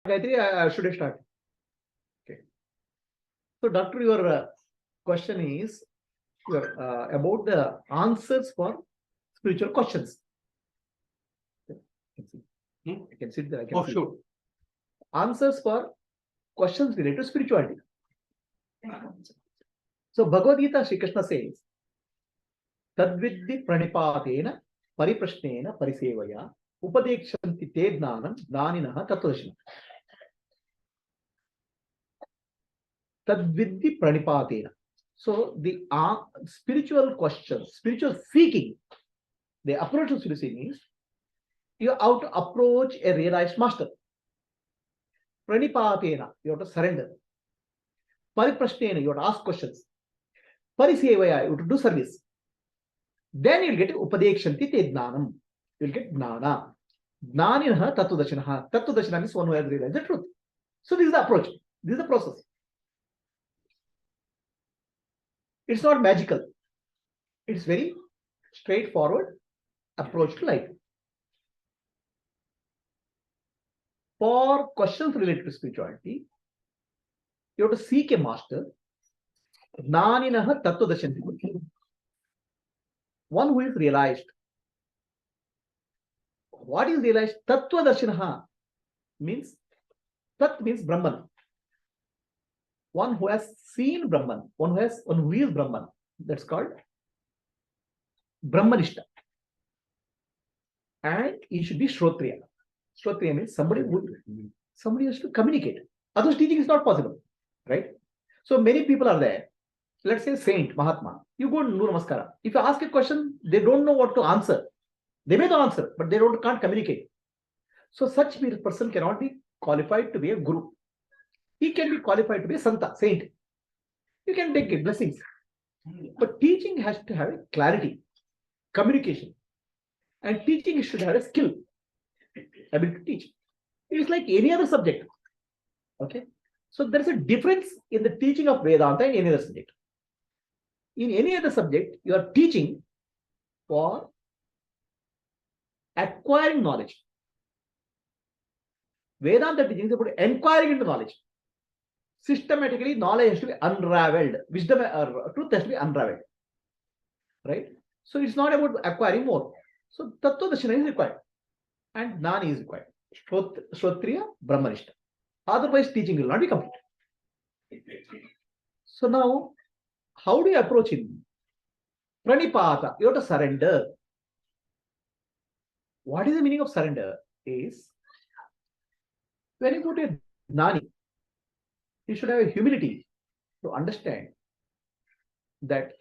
Gayatri, should I start? Okay. So, doctor, your question is about the answers for spiritual questions. I can sit there. I can see. Sure. Answers for questions related to spirituality. So, Bhagavad Gita, Shri Krishna says, Tadviddi pranipatena pariprashnena parisevaya upadekshanti te gnanam gnaninaha tattvadarshina. Tadviddi pranipatena. So the spiritual questions, spiritual seeking, the approach to spiritual seeking is you have to approach a realized master. Pranipatena, you have to surrender. Pariprashnena, you have to ask questions. Parisevaya, you have to do service. Then you'll get upadekshanti te gnanam. You'll get gnana. Gnaninaha tattvadarshinaha. Tattvadarshina means one who has realized the truth. So this is the approach. This is the process. It's not magical. It's very straightforward approach to life. For questions related to spirituality, you have to seek a master. Gnaninaha tattvadarshinaha. One who is realized. What is realized? Tattvadarshinaha means, Tat means Brahman. One who has seen Brahman, one who is Brahman. That's called Brahmanishta. And he should be Shrotriya. Shrotriya means somebody has to communicate. Otherwise, teaching is not possible, right? So many people are there. Let's say Saint, Mahatma. You go to Namaskara. If you ask a question, they don't know what to answer. They may not answer, but they can't communicate. So such a person cannot be qualified to be a guru. He can be qualified to be a Santa, saint. You can take blessings. But teaching has to have clarity, communication. And teaching should have a skill, ability to teach. It is like any other subject. Okay? So there is a difference in the teaching of Vedanta in any other subject. In any other subject, you are teaching for acquiring knowledge. Vedanta teaching is about enquiring into knowledge. Systematically, knowledge has to be unraveled. Wisdom or truth has to be unraveled. Right? So it's not about acquiring more. So tattvadarshina is required. And Gnani is required. Shrotriya, Brahmanishta. Otherwise, teaching will not be complete. So now, how do you approach him? Pranipata, you have to surrender. What is the meaning of surrender? Is when you go to a Gnani, you should have a humility to understand that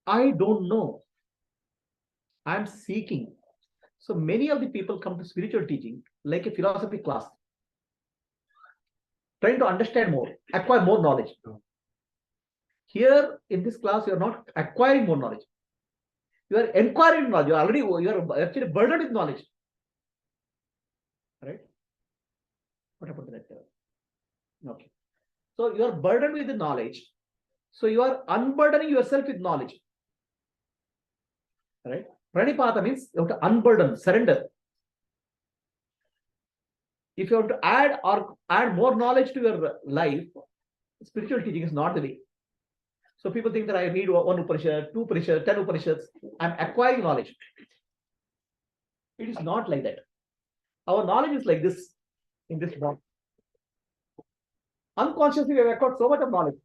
I don't know. I'm seeking. So many of the people come to spiritual teaching like a philosophy class, trying to understand more, acquire more knowledge. Here in this class, you are not acquiring more knowledge. You are enquiring knowledge. You are actually burdened with knowledge. Right? What about that? Okay. So you are burdened with the knowledge. So you are unburdening yourself with knowledge. Right? Pranipata means you have to unburden, surrender. If you have to add more knowledge to your life, spiritual teaching is not the way. So people think that I need one Upanishad, two Upanishads, 10 Upanishads. I'm acquiring knowledge. It is not like that. Our knowledge is like this, in this box. Unconsciously, we have acquired so much of knowledge,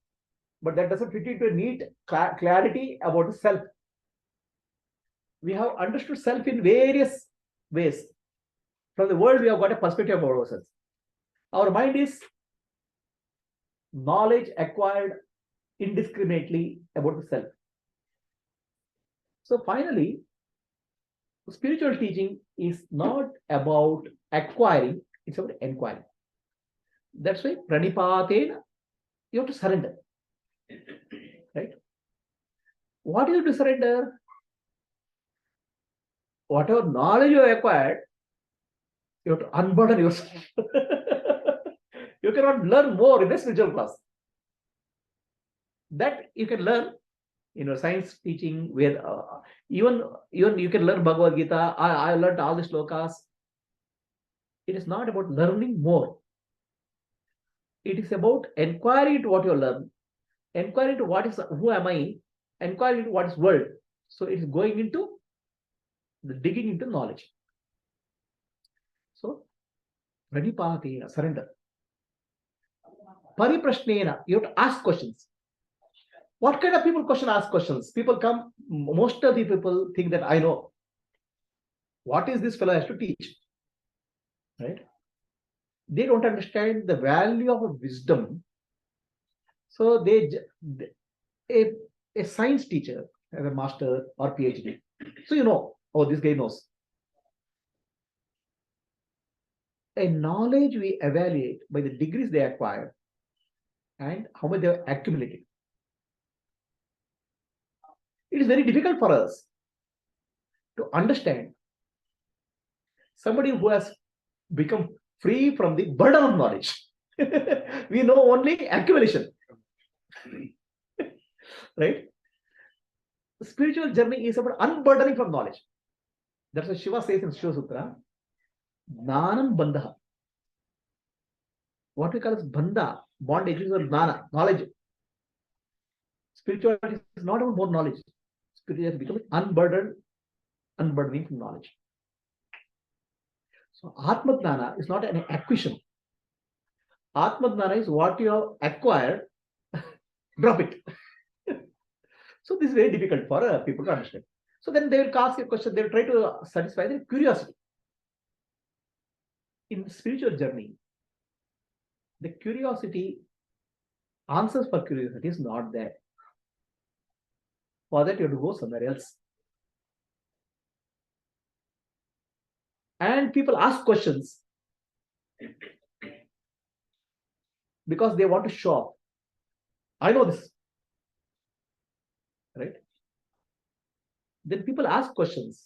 but that doesn't fit into a neat clarity about the self. We have understood self in various ways. From the world, we have got a perspective about ourselves. Our mind is knowledge acquired indiscriminately about the self. So finally, spiritual teaching is not about acquiring, it's about enquiring. That's why pranipatena, you have to surrender. Right? What is to surrender? Whatever knowledge you have acquired, you have to unburden yourself. You cannot learn more in a spiritual class. That you can learn in your science teaching, where even you can learn Bhagavad Gita. I learned all the shlokas. It is not about learning more. It is about inquiring into what you learn, inquiring into what is, who am I, inquiring into what is world. So it is going into the digging into knowledge. So Pranipati, surrender. Pariprashnena, you have to ask questions. What kind of people ask questions? People come, most of the people think that I know. What is this fellow has to teach? Right? They don't understand the value of wisdom. So a science teacher has a master or PhD. So you know, oh, this guy knows. A knowledge we evaluate by the degrees they acquire and how much they have accumulated. It is very difficult for us to understand somebody who has become free from the burden of knowledge. We know only accumulation. Right? The spiritual journey is about unburdening from knowledge. That's what Shiva says in Shiva Sutra. Jnanam bandha. What we call as bandha, bondage is jnana, knowledge. Spirituality is not about more knowledge. Spirituality is becoming unburdening from knowledge. So Atma Jnana is not an acquisition. Atma Jnana is what you have acquired, drop it. So this is very difficult for people to understand. So then they will ask a question, they will try to satisfy their curiosity. In the spiritual journey, the curiosity, answers for curiosity is not there. For that, you have to go somewhere else. And people ask questions because they want to show off. I know this. Right? Then people ask questions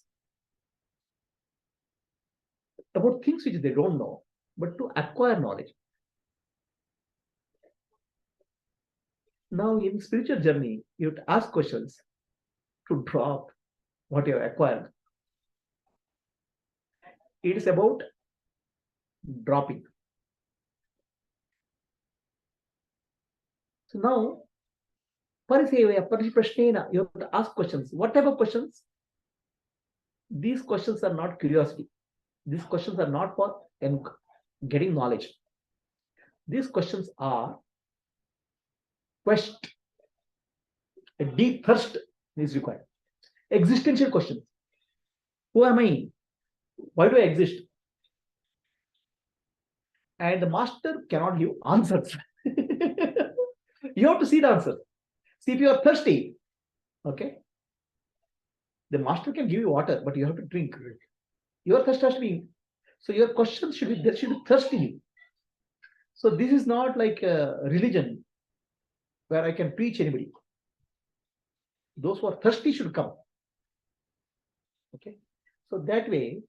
about things which they don't know, but to acquire knowledge. Now, in spiritual journey, you have to ask questions to drop what you have acquired. It is about dropping. So now, Parisevaya, Parisprashnena, you have to ask questions. What type of questions? These questions are not curiosity. These questions are not for getting knowledge. These questions are quest. A deep thirst is required. Existential questions. Who am I? Why do I exist? And the master cannot give answers. You have to see the answer. See, if you are thirsty, okay, the master can give you water, but you have to drink. Your thirst has to be. So your questions should be, there should be thirst in you. So this is not like a religion where I can preach anybody. Those who are thirsty should come. Okay. So that way,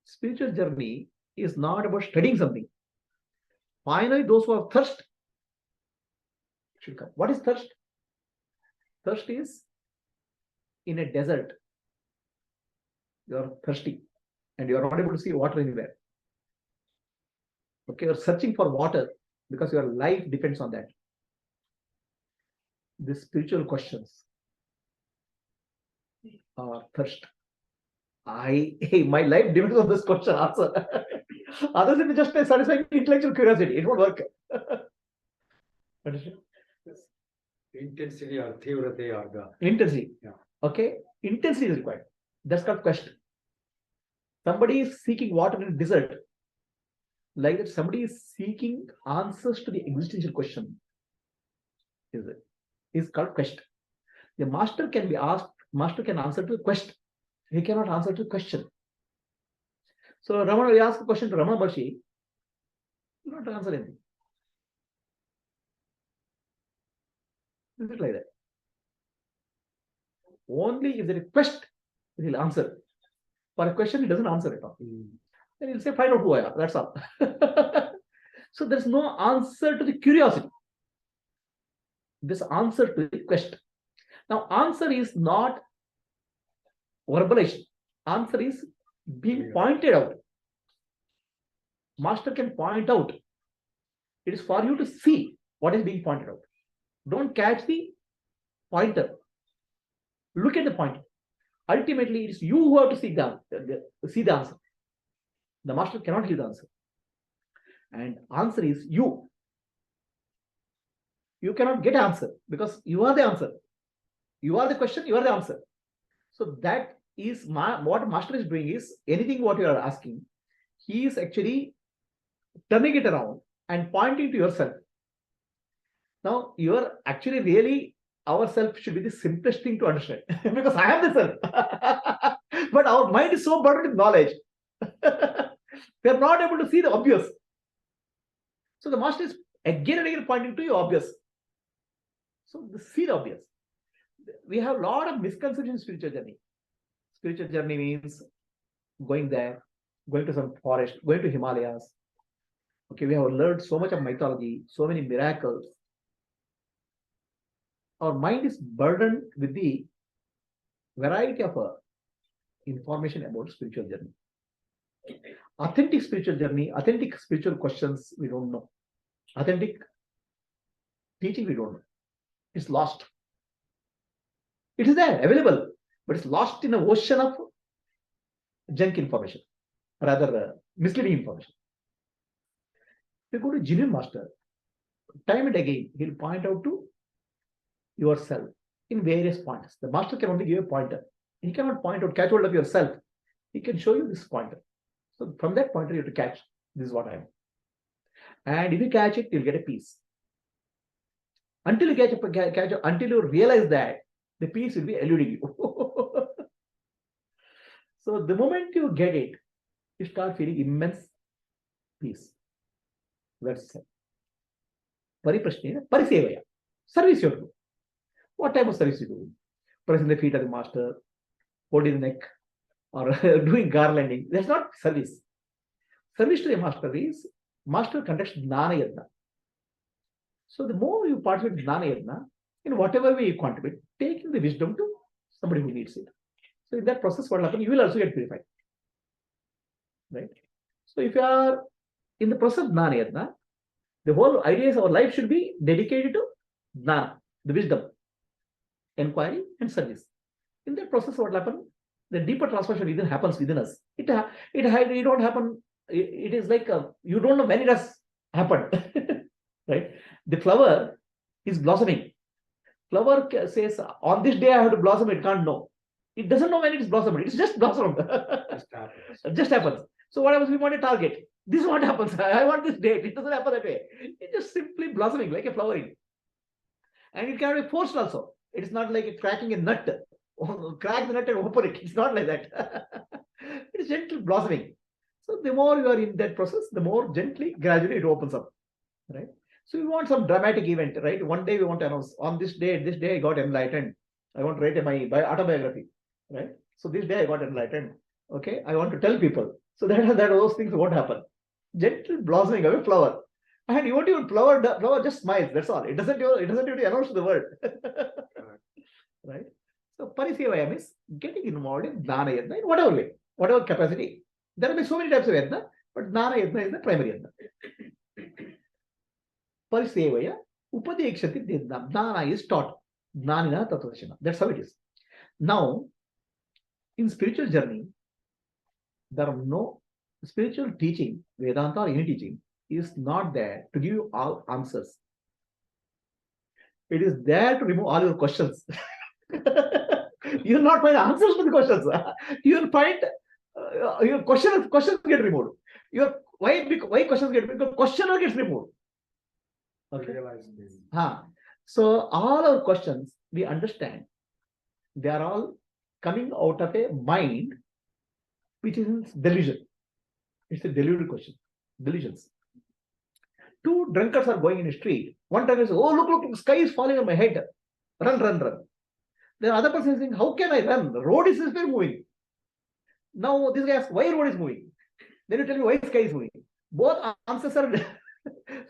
spiritual journey is not about studying something. Finally, those who are thirst should come. What is thirst? Thirst is in a desert. You are thirsty and you are not able to see water anywhere. Okay, you are searching for water because your life depends on that. The spiritual questions are thirst. My life depends on this question answer. Otherwise, it is just a satisfying intellectual curiosity. It won't work. Understand? Intensity or thevrate arga. Intensity. Yeah. Okay. Intensity is required. That's called question. Somebody is seeking water in a desert. Like that, somebody is seeking answers to the existential question. Is called quest. The master can be asked, master can answer to the quest. He cannot answer to the question. So Ramana, we ask a question to Ramana Maharshi, he will not answer anything. Is it like that? Only if there is a quest, he will answer. For a question, he doesn't answer at all. Then he'll say, find out who I am. That's all. So there's no answer to the curiosity. This answer to the quest. Now, answer is not verbalization. Answer is being pointed out. Master can point out. It is for you to see what is being pointed out. Don't catch the pointer. Look at the pointer. Ultimately, it is you who have to see the answer. The master cannot give the answer. And answer is you. You cannot get answer because you are the answer. You are the question, you are the answer. So that is what master is doing is anything what you are asking, he is actually turning it around and pointing to yourself. Now, you are actually really, ourself should be the simplest thing to understand because I am the self. But our mind is so burdened with knowledge. We are not able to see the obvious. So the master is again and again pointing to your obvious. So see the obvious. We have a lot of misconceptions in spiritual journey. Spiritual journey means going there, going to some forest, going to Himalayas. Okay, we have learned so much of mythology, so many miracles. Our mind is burdened with the variety of information about spiritual journey. Authentic spiritual journey, authentic spiritual questions, we don't know. Authentic teaching, we don't know. It's lost. It is there, available, but it's lost in an ocean of junk information, rather misleading information. If you go to genuine master, time and again, he'll point out to yourself in various points. The master can only give a pointer. He cannot point out, catch hold of yourself. He can show you this pointer. So from that pointer, you have to catch, this is what I am. And if you catch it, you'll get a peace. Until you catch it, until you realize that, the peace will be eluding you. So the moment you get it, you start feeling immense peace. That's it. Pariprashna, parisevaya. Service you do. What type of service you do? Pressing the feet of the master, holding the neck, or doing garlanding. That's not service. Service to the master is, master conducts Jnana Yajna. So the more you participate in Jnana Yajna, in whatever way you contribute, taking the wisdom to somebody who needs it. So in that process, what will happen? You will also get purified. Right? So if you are in the process of Jnana Yajna, the whole idea is our life should be dedicated to Jnana, the wisdom, enquiry, and service. In that process, what will happen? The deeper transformation within happens within us. It don't happen. It is like you don't know when it has happened. Right? The flower is blossoming. Flower says, on this day I have to blossom, it can't know. It doesn't know when it is blossomed. It's just blossomed. It just happens. So what happens? We want a target. This is what happens. I want this date. It doesn't happen that way. It's just simply blossoming like a flowering. And it can be forced also. It's not like cracking a nut. Crack the nut and open it. It's not like that. It's gentle blossoming. So the more you are in that process, the more gently, gradually it opens up. Right? So we want some dramatic event, right? One day we want to announce, on this day I got enlightened. I want to write my autobiography, right? So this day I got enlightened. Okay, I want to tell people. So that those things won't happen. Gentle blossoming of a flower. And you won't even flower just smiles, that's all. It doesn't even announce to the world. Right? So parisevaya means getting involved in Jnana Yajna in whatever way, whatever capacity. There will be so many types of yajna, but Jnana Yajna is the primary yajna. Parisevaya, upadekshati didna. Jnana is taught. Jnanina tatvadashana. That's how it is. Now, in spiritual journey, there are no spiritual teaching, Vedanta or any teaching, is not there to give you all answers. It is there to remove all your questions. You will not find answers to the questions. You will find your questions get removed. Why questions get removed? Because questioner gets removed. Okay. So all our questions, we understand, they are all coming out of a mind which is in delusion. It's a deluded question. Delusions. Two drunkards are going in the street. One drunkard says, oh, look, the sky is falling on my head. Run. The other person is saying, how can I run? The road is still moving. Now this guy asks, why road is moving? Then you tell me why sky is moving. Both answers are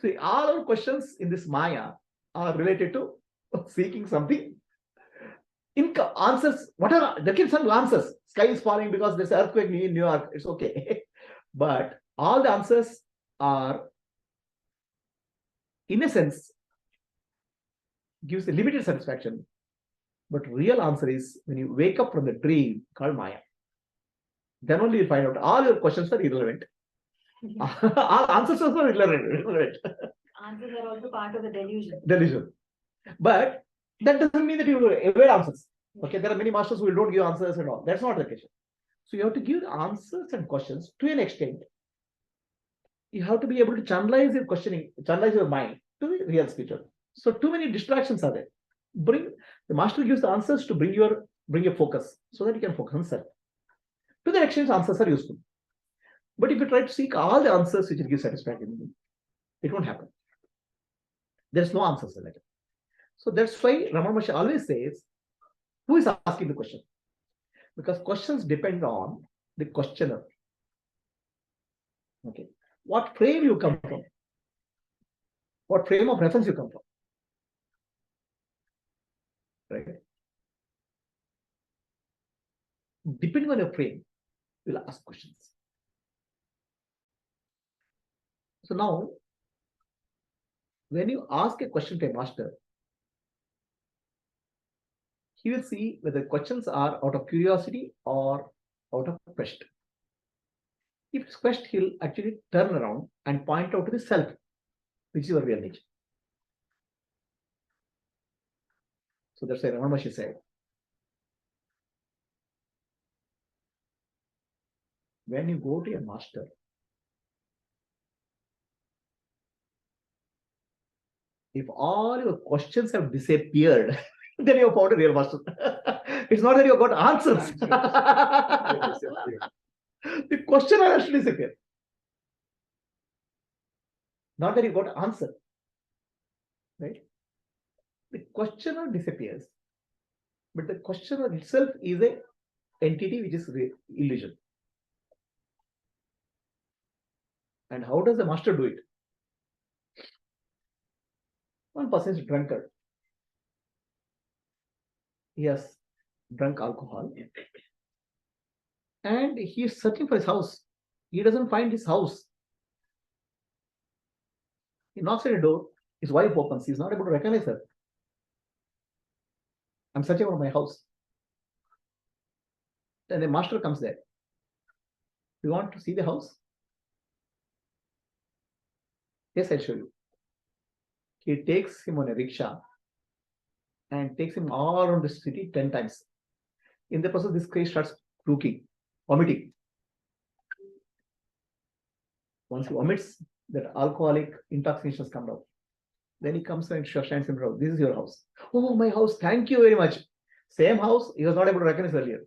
see, all our questions in this Maya are related to seeking something. Answers, whatever, there can be some answers. Sky is falling because there's an earthquake in New York. It's okay. But all the answers are, in a sense, gives a limited satisfaction. But real answer is when you wake up from the dream called Maya. Then only you find out all your questions are irrelevant. All answers are irrelevant. Answers are also part of the delusion. Delusion. But that doesn't mean that you evade answers. Okay, there are many masters who don't give answers and all. That's not the case. So you have to give answers and questions to an extent. You have to be able to channelize your questioning, channelize your mind to the real spiritual. So too many distractions are there. The master gives the answers to bring your focus so that you can focus on self. To that extent, answers are useful. But if you try to seek all the answers which will give satisfaction, it won't happen. There's no answers like that. So that's why Ramana Maharshi always says, who is asking the question? Because questions depend on the questioner. Okay. What frame you come from? What frame of reference you come from? Right? Depending on your frame, you'll ask questions. So now, when you ask a question to a master, he will see whether questions are out of curiosity or out of quest. If it's quest, he'll actually turn around and point out to the self, which is your real nature. So that's why Ramana Maharshi said, when you go to a master, if all your questions have disappeared, then you have found a real master. It's not that you have got answers. The question will actually disappear. Not that you got answer. Right? The questioner disappears. But the questioner itself is an entity which is illusion. And how does the master do it? One person is a drunkard. He has drunk alcohol. And he is searching for his house. He doesn't find his house. He knocks at the door. His wife opens. He's not able to recognize her. I'm searching for my house. Then the master comes there. You want to see the house? Yes, I'll show you. He takes him on a rickshaw and takes him all around the city 10 times. In the process, this case starts vomiting. Once he vomits, that alcoholic intoxications come out. Then he comes and shines him out. This is your house. Oh, my house. Thank you very much. Same house. He was not able to recognize earlier.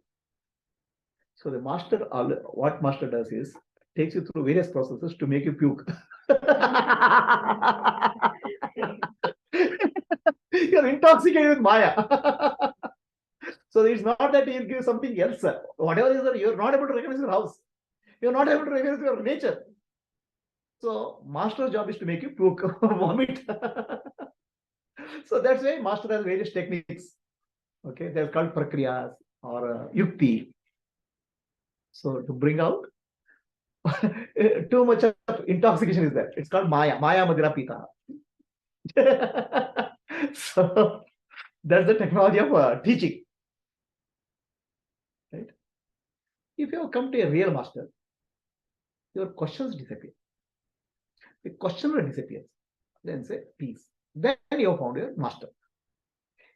So the master, what master does is takes you through various processes to make you puke. You're intoxicated with Maya. So it's not that he'll give something else. Whatever is there, you're not able to recognize your house. You're not able to recognize your nature. So master's job is to make you puke, vomit. So that's why master has various techniques. Okay, they're called prakriyas or yukti. So to bring out too much of intoxication is there. It's called Maya Madhira Pita. So that's the technology of teaching. Right? If you have come to a real master, your questions disappear. The questioner disappears. Then say peace. Then you have found your master.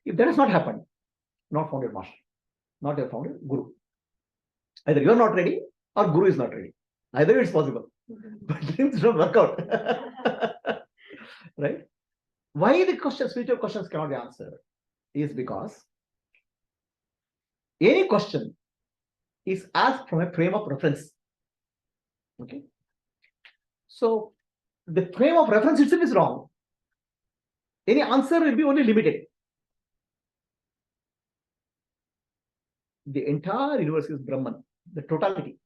If that has not happened, not found your master, not have found your guru. Either you are not ready or guru is not ready. Either it's possible. But things don't work out. Right? Why the spiritual questions cannot be answered is because any question is asked from a frame of reference. Okay. So the frame of reference itself is wrong. Any answer will be only limited. The entire universe is Brahman, the totality.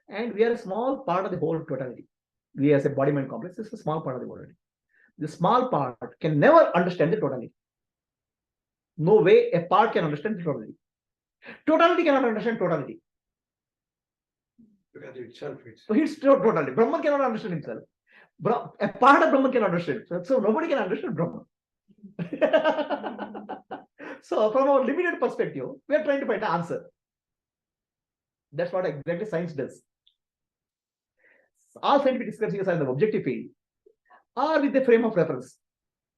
And we are a small part of the whole totality. We as a body-mind complex is a small part of the totality. The small part can never understand the totality. No way a part can understand the totality. Totality cannot understand totality. Because itself, it's So he's totally. Brahman cannot understand himself. A part of Brahman cannot understand himself. So nobody can understand Brahman. So from our limited perspective, we are trying to find an answer. That's what exactly science does. All scientific discoveries are in the objective field or with the frame of reference.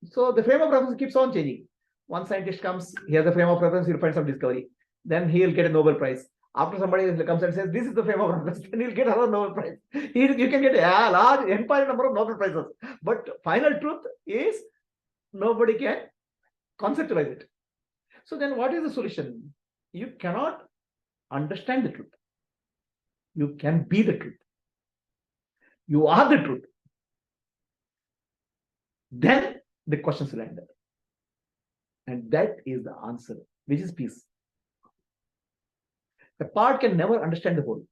So the frame of reference keeps on changing. One scientist comes, he has a frame of reference, he'll find some discovery. Then he'll get a Nobel Prize. After somebody comes and says, this is the frame of reference, then he'll get another Nobel Prize. You can get a large entire number of Nobel Prizes. But final truth is, nobody can conceptualize it. So then what is the solution? You cannot understand the truth. You can be the truth. You are the truth. Then the questions will end. And that is the answer, which is peace. The part can never understand the whole.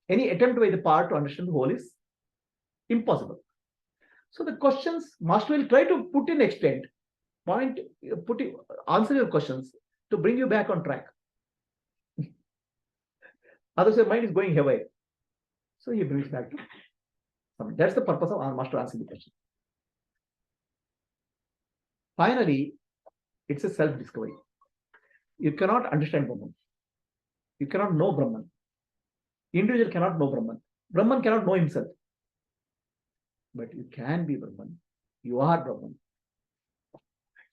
Any attempt by the part to understand the whole is impossible. So the questions, master will try to put in extent, answer your questions to bring you back on track. Otherwise, your mind is going haywire. So he brings back to something. That's the purpose of our master answering the question. Finally, it's a self-discovery. You cannot understand Brahman. You cannot know Brahman. Individual cannot know Brahman. Brahman cannot know himself. But you can be Brahman. You are Brahman.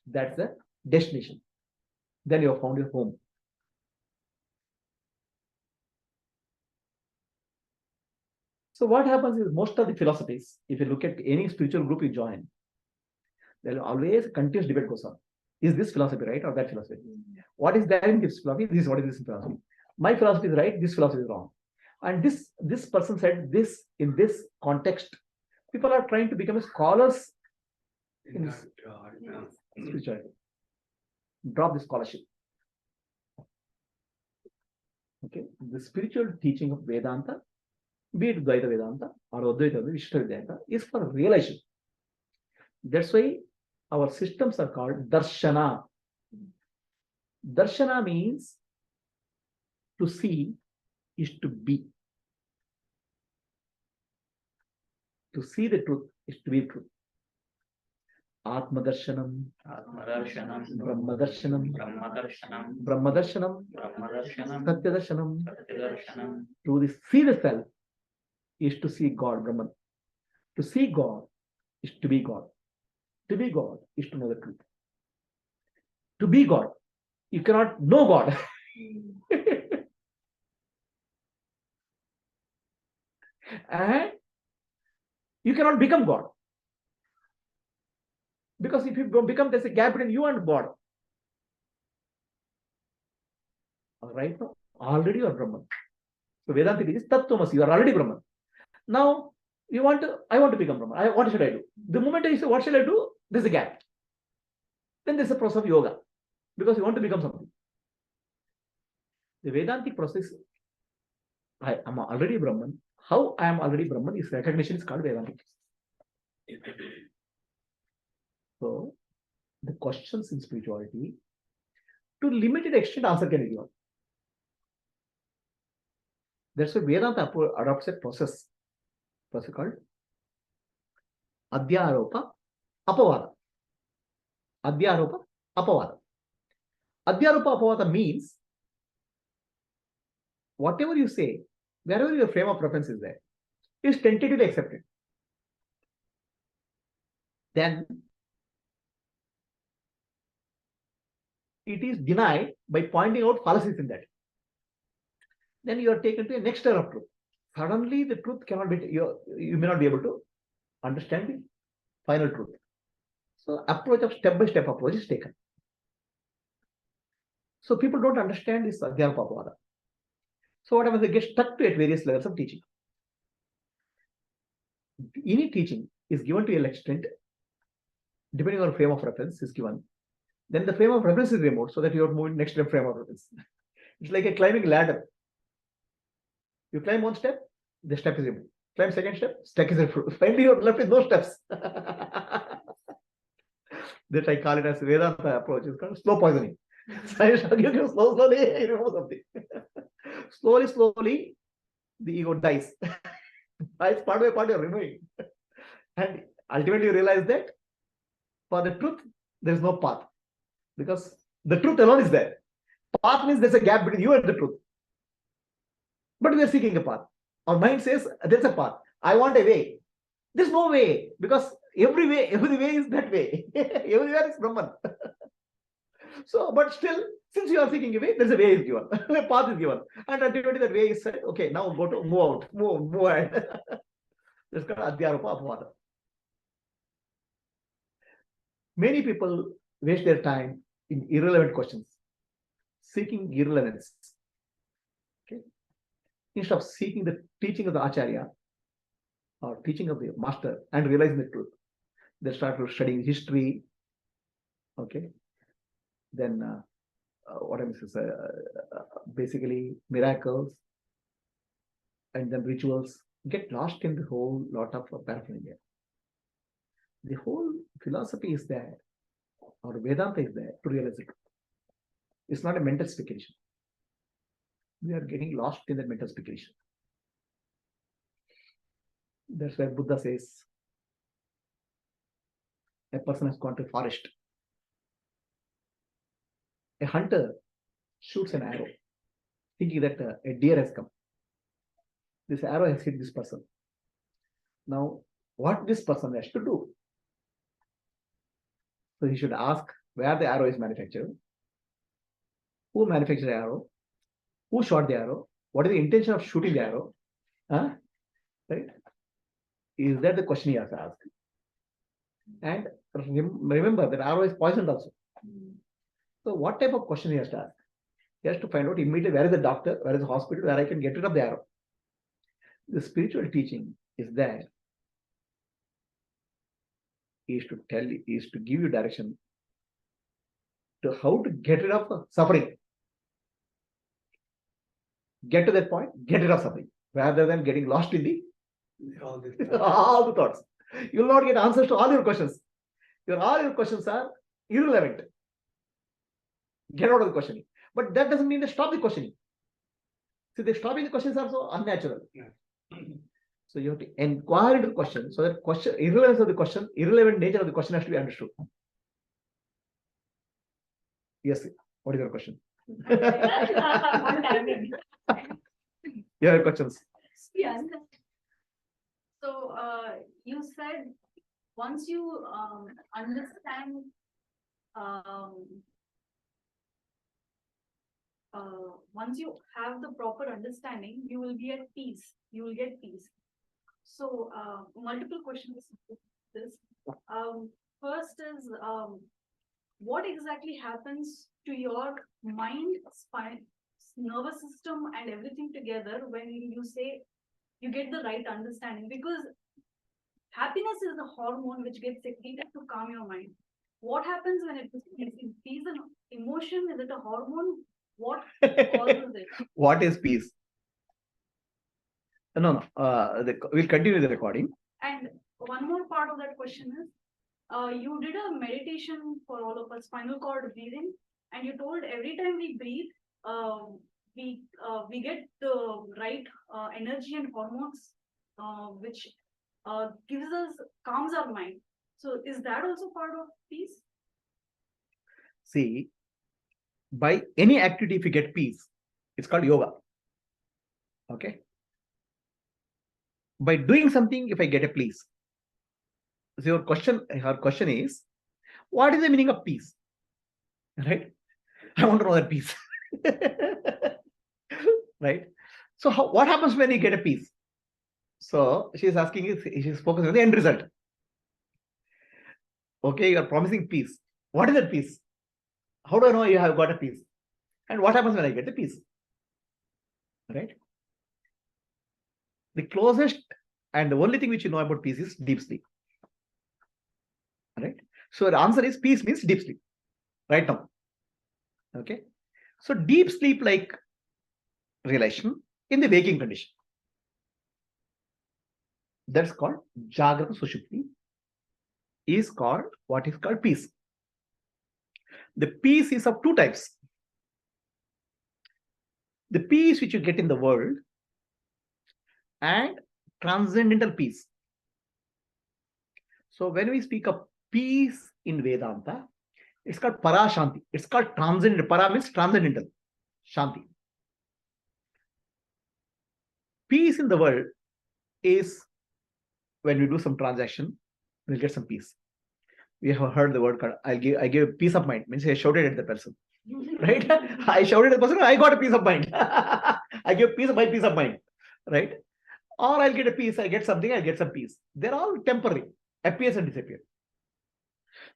That's the destination. Then you have found your home. So what happens is, most of the philosophies, if you look at any spiritual group you join, there will always continuous debate goes on. Is this philosophy right or that philosophy? What is that in this philosophy? This is what is this philosophy. My philosophy is right, this philosophy is wrong. And this person said this in this context. People are trying to become scholars in spirituality. Drop the scholarship. Okay, the spiritual teaching of Vedanta, be it Advaita Vedanta or Advaita Vichara Vedanta, is for realization. That's why our systems are called darshana. Darshana means to see is to be. To see the truth is to be truth. Atma darshanam, Brahma darshanam, Brahma darshanam, Satya darshanam. To see the self is to see God, Brahman. To see God is to be God. To be God is to know the truth. To be God, you cannot know God. And you cannot become God. Because if you become, there's a gap between you and God. Right now, already you are Brahman. So Vedanta is Tattvamasi, you are already Brahman. Now, I want to become Brahman. What should I do? The moment I say, what shall I do? There's a gap. Then there's a process of yoga. Because you want to become something. The Vedantic process, I am already Brahman. How I am already Brahman is recognition is called Vedantic. So, the questions in spirituality, to limited extent, answer can be given. That's why Vedanta adopts a process called Adhyaropa Apavada. Adhyaropa Apavada. Adhyaropa Apavada means whatever you say, wherever your frame of reference is there, is tentatively accepted. Then it is denied by pointing out fallacies in that. Then you are taken to a next layer of truth. Suddenly the truth cannot be, you may not be able to understand the final truth. So approach of step-by-step approach is taken. So people don't understand this Adhyaropa Apavada. So what happens? They get stuck to at various levels of teaching. Any teaching is given to an extent, depending on frame of reference is given. Then the frame of reference is removed so that you are moving next frame of reference. It's like a climbing ladder. You climb one step, the step is removed. Climb second step, step is removed. Finally, you're left with no steps. That I call it as Vedanta approach. It's called slow poisoning. So you slowly remove something. Slowly, the ego dies. It's part by part you're removing. And ultimately you realize that for the truth, there's no path. Because the truth alone is there. Path means there's a gap between you and the truth. But we are seeking a path. Our mind says there's a path. I want a way. There's no way, because every way is that way. Everywhere is Brahman. So, but still, since you are seeking a way, there's a way is given. A path is given. And ultimately that way is said, okay, now go to move out, move ahead. That's called Adhyaropa Apavada. Many people waste their time in irrelevant questions, seeking irrelevance. Okay? Instead of seeking the teaching of the Acharya or teaching of the master and realizing the truth, they start studying history. Okay, then what I'm saying, basically miracles, and then rituals. Get lost in the whole lot of paraphernalia. The whole philosophy is there, or Vedanta is there to realize it. It's not a mental speculation. We are getting lost in that mental speculation. That's why Buddha says a person has gone to forest. A hunter shoots an arrow, thinking that a deer has come. This arrow has hit this person. Now, what this person has to do? So he should ask where the arrow is manufactured, who manufactured the arrow, who shot the arrow, what is the intention of shooting the arrow, right? Is that the question he has to ask? And remember that arrow is poisoned also. So what type of question he has to ask? He has to find out immediately where is the doctor, where is the hospital, where I can get rid of the arrow. The spiritual teaching is there, is to give you direction to how to get rid of suffering. Get to that point, get rid of suffering, rather than getting lost in the all the thoughts. You will not get answers to all your questions. All your questions are irrelevant. Get out of the questioning. But that doesn't mean they stop the questioning. See, the stopping the questions are so unnatural. Yeah. So you have to inquire into the question, so that question, irrelevance of the question, irrelevant nature of the question has to be understood. Yes. What is your question? One time. Your questions. Yes. So you said once you understand once you have the proper understanding, you will be at peace. You will get peace. So multiple questions. This first is what exactly happens to your mind, spine, nervous system, and everything together when you say you get the right understanding? Because happiness is the hormone which gets secreted to calm your mind. What happens when it is an emotion? Is it a hormone? What causes it? What is peace? No. We'll continue the recording. And one more part of that question is, you did a meditation for all of us, spinal cord breathing, and you told every time we breathe, we get the right energy and hormones, which calms our mind. So is that also part of peace? See, by any activity, if you get peace, it's called yoga. Okay. By doing something, if I get a peace. So her question is, what is the meaning of peace? Right? I want to know that peace. Right? So what happens when you get a peace? So she's asking, she's focusing on the end result. Okay, you are promising peace. What is that peace? How do I know you have got a peace? And what happens when I get the peace? Right? The closest and the only thing which you know about peace is deep sleep. Right? So the answer is peace means deep sleep. Right now. Okay. So deep sleep like relation in the waking condition. That's called Jagrata Sushupti. Is called what is called peace. The peace is of two types. The peace which you get in the world and transcendental peace. So when we speak of peace in Vedanta, it's called Parashanti. It's called transcendental. Para means transcendental. Shanti. Peace in the world is when we do some transaction, we'll get some peace. We have heard the word called I give peace of mind. Means I shouted at the person. Right? I shouted at the person, I got a peace of mind. I give peace of mind. Right? Or I'll get a peace, I get something, I'll get some peace. They're all temporary, appears and disappear.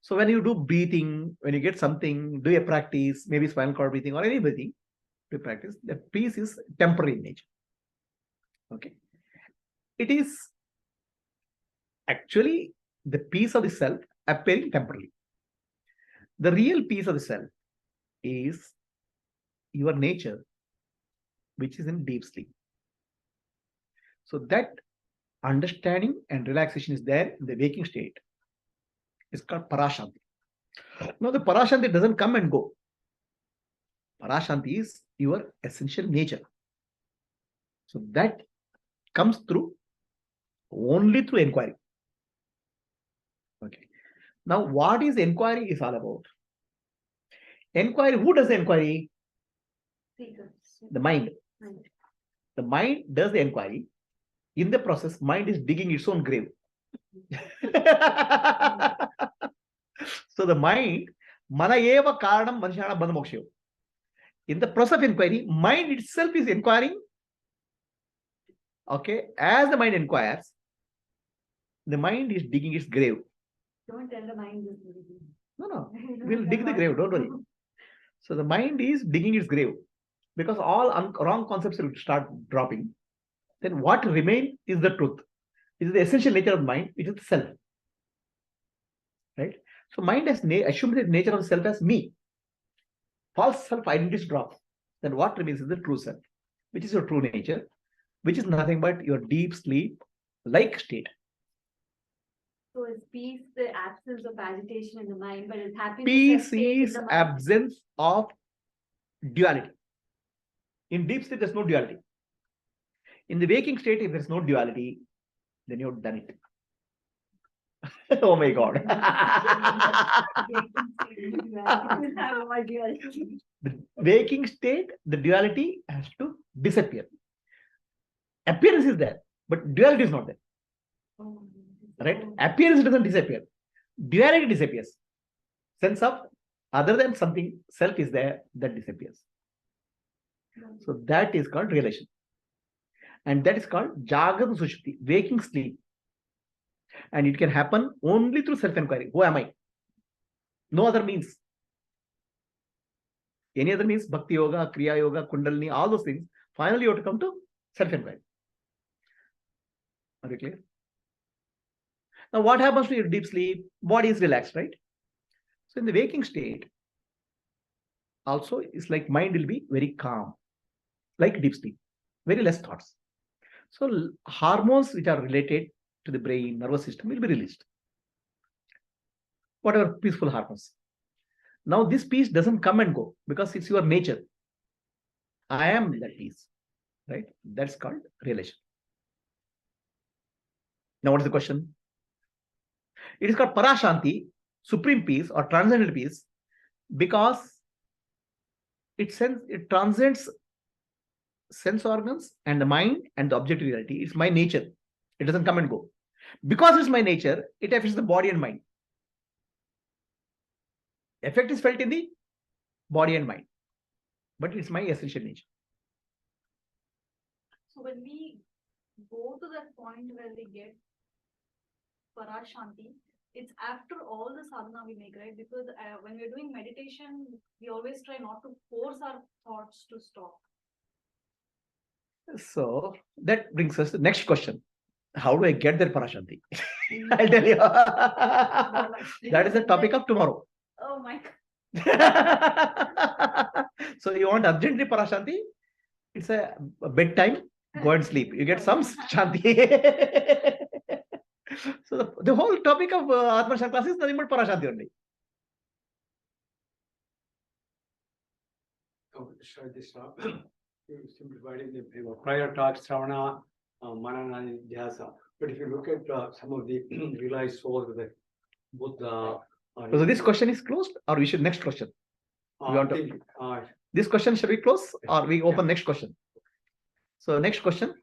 So when you do breathing, when you get something, do a practice, maybe spinal cord breathing or any breathing, to practice, the peace is temporary in nature. Okay. It is actually the peace of the self appearing temporarily. The real peace of the self is your nature, which is in deep sleep. So that understanding and relaxation is there in the waking state. It's called Parashanti. Now, the Parashanti doesn't come and go. Parashanti is your essential nature. So that comes through only through enquiry. Okay. Now, what is enquiry is all about? Enquiry, who does the enquiry? The mind. The mind does the enquiry. In the process, mind is digging its own grave. So the mind, mana eva karanam manishana bandha moksha. In the process of inquiry, mind itself is inquiring. Okay, as the mind inquires, the mind is digging its grave. Don't tell the mind this. No, we'll dig the grave, don't worry. So the mind is digging its grave because all wrong concepts will start dropping. Then what remains is the truth. It is the essential nature of mind, which is the self. Right? So mind has assumed the nature of the self as me. False self-identity drops. Then what remains is the true self, which is your true nature, which is nothing but your deep sleep-like state. So is peace the absence of agitation in the mind, but is happiness Peace is absence of duality. In deep sleep, there's no duality. In the waking state, if there's no duality, then you've done it. Oh my God. The waking state, the duality has to disappear. Appearance is there, but duality is not there. Right? Appearance doesn't disappear. Duality disappears. Sense of other than something, self is there, that disappears. So that is called realization. And that is called Jagrata Sushupti, waking sleep. And it can happen only through self-enquiry. Who am I? No other means. Any other means, Bhakti Yoga, Kriya Yoga, Kundalini, all those things, finally you have to come to self-enquiry. Are you clear? Now, what happens to your deep sleep? Body is relaxed, right? So in the waking state, also, it's like mind will be very calm, like deep sleep, very less thoughts. So hormones which are related to the brain, nervous system will be released. Whatever peaceful hormones. Now this peace doesn't come and go because it's your nature. I am that peace, right? That's called realization. Now what is the question? It is called Parashanti, supreme peace or transcendental peace, because it transcends sense organs and the mind and the objective reality. It's my nature. It doesn't come and go. Because it's my nature, it affects the body and mind. Effect is felt in the body and mind, but it's my essential nature. So when we go to that point where we get Parashanti, it's after all the sadhana we make, right? Because when we're doing meditation, we always try not to force our thoughts to stop. So that brings us to the next question. How do I get that Parashanti? I'll tell you. That is the topic of tomorrow. Oh my God. So you want urgently Parashanti? It's a bedtime. Go and sleep. You get some Shanti. So the whole topic of Atma class is nothing but Parashanti only. Oh, should I just stop? You simplified in the prior talk, Shravana, manana, dhyasa. But if you look at some of the realized souls, the Buddha. So this question is closed, or we should next question? We want to- This question should we close, or we open next question? So next question.